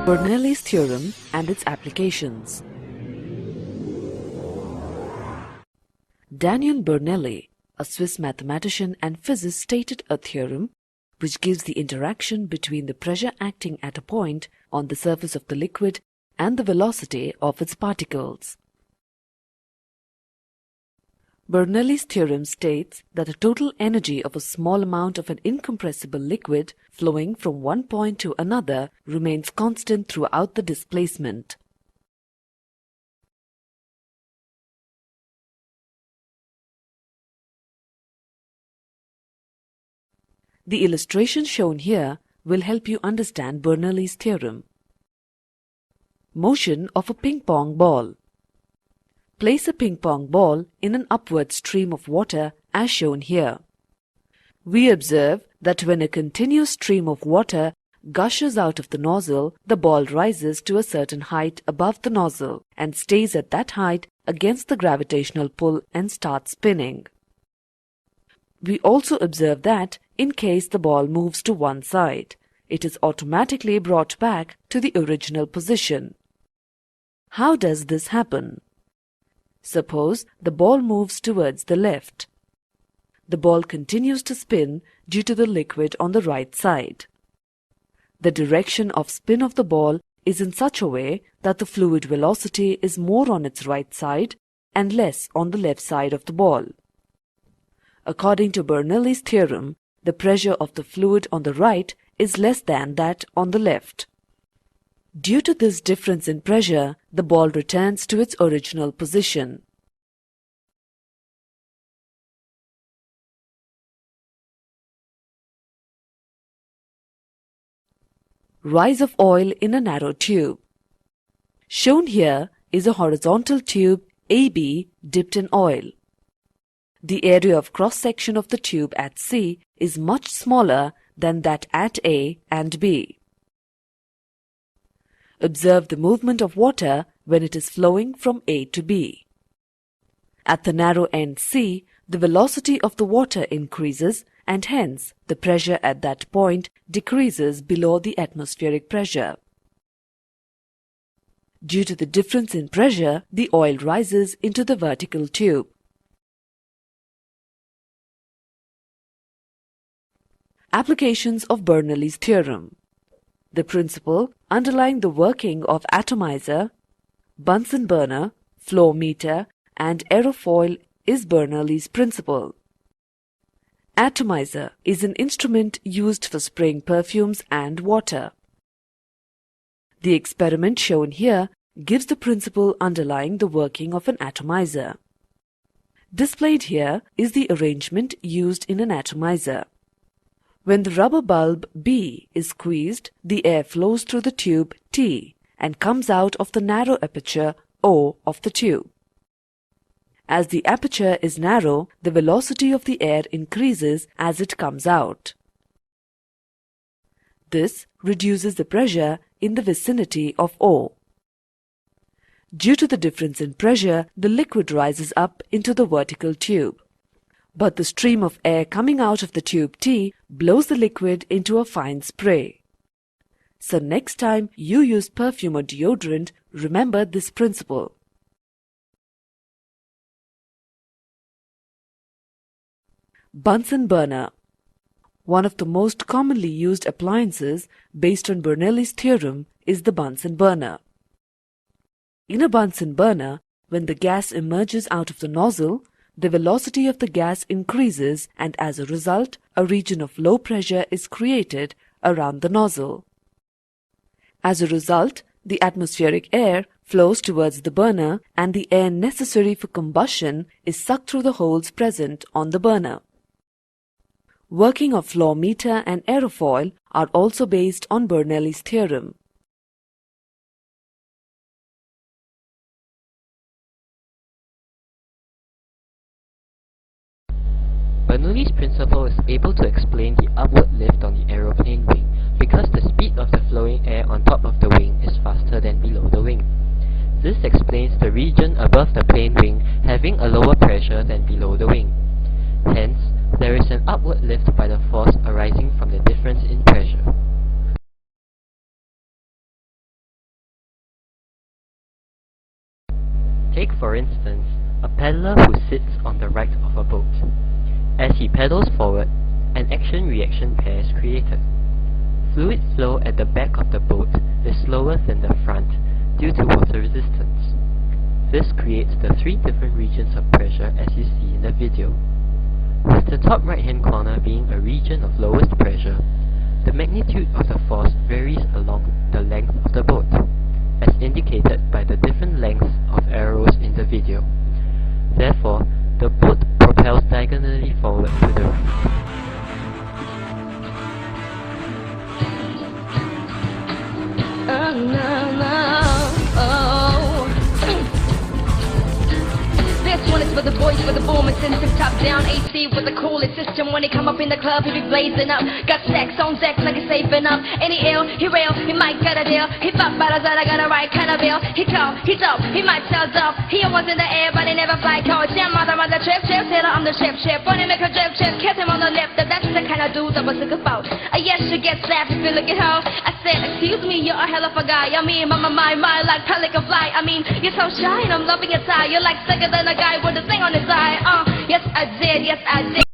Bernoulli's theorem and its applications. Daniel Bernoulli, a Swiss mathematician and physicist, stated a theorem which gives the interaction between the pressure acting at a point on the surface of the liquid and the velocity of its particles. Bernoulli's theorem states that the total energy of a small amount of an incompressible liquid flowing from one point to another remains constant throughout the displacement. The illustration shown here will help you understand Bernoulli's theorem. Motion of a ping-pong ball. Place a ping-pong ball in an upward stream of water as shown here. We observe that when a continuous stream of water gushes out of the nozzle, the ball rises to a certain height above the nozzle and stays at that height against the gravitational pull and starts spinning. We also observe that in case the ball moves to one side, it is automatically brought back to the original position. How does this happen? Suppose the ball moves towards the left. The ball continues to spin due to the liquid on the right side. The direction of spin of the ball is in such a way that the fluid velocity is more on its right side and less on the left side of the ball. According to Bernoulli's theorem, the pressure of the fluid on the right is less than that on the left. Due to this difference in pressure, the ball returns to its original position. Rise of oil in a narrow tube. Shown here is a horizontal tube AB dipped in oil. The area of cross-section of the tube at C is much smaller than that at A and B. Observe the movement of water when it is flowing from A to B. At the narrow end C, the velocity of the water increases and hence the pressure at that point decreases below the atmospheric pressure. Due to the difference in pressure, the oil rises into the vertical tube. Applications of Bernoulli's theorem. The principle underlying the working of atomizer, Bunsen burner, flow meter, and aerofoil is Bernoulli's principle. Atomizer is an instrument used for spraying perfumes and water. The experiment shown here gives the principle underlying the working of an atomizer. Displayed here is the arrangement used in an atomizer. When the rubber bulb B is squeezed, the air flows through the tube T and comes out of the narrow aperture O of the tube. As the aperture is narrow, the velocity of the air increases as it comes out. This reduces the pressure in the vicinity of O. Due to the difference in pressure, the liquid rises up into the vertical tube. But the stream of air coming out of the tube T blows the liquid into a fine spray. So next time you use perfume or deodorant, remember this principle. Bunsen burner. One of the most commonly used appliances based on Bernoulli's theorem is the Bunsen burner. In a Bunsen burner, when the gas emerges out of the nozzle, the velocity of the gas increases and as a result, a region of low pressure is created around the nozzle. As a result, the atmospheric air flows towards the burner and the air necessary for combustion is sucked through the holes present on the burner. Working of flow meter and aerofoil are also based on Bernoulli's theorem. Bernoulli's principle is able to explain the upward lift on the aeroplane wing because the speed of the flowing air on top of the wing is faster than below the wing. This explains the region above the plane wing having a lower pressure than below the wing. Hence, there is an upward lift by the force arising from the difference in pressure. Take for instance, a paddler who sits on the right of a boat. As he paddles forward, an action-reaction pair is created. Fluid flow at the back of the boat is slower than the front due to water resistance. This creates the three different regions of pressure as you see in the video. With the top right-hand corner being a region of lowest pressure, the magnitude of the force varies along the length of the boat, as indicated by the different lengths of arrows in the video. Therefore, the boat propels diagonally forward to the right. This one is for the boys with the boom and sensitive top down AC with the coolest system. When he come up in the club, he be blazing up. Got stacks on deck like he's saving up. Any ill, he real, he might got a deal. He fuck bottles that I got a right kind of bill. He tall, he dope, he might sell dope. He almost in the air, but he never fly coach. Yeah, mother, trip, sailor on the ship. Wanna make a drip, kiss him on the lip. That's the kind of dude I was looking about. Yes, you get slapped if you look at her. I said, excuse me, you're a hell of a guy. I mean, my, like pelican fly. I mean, you're so shy and I'm loving your tie. You're like sicker than a guy with a thing on his eye. Yes, I did, yes, I did.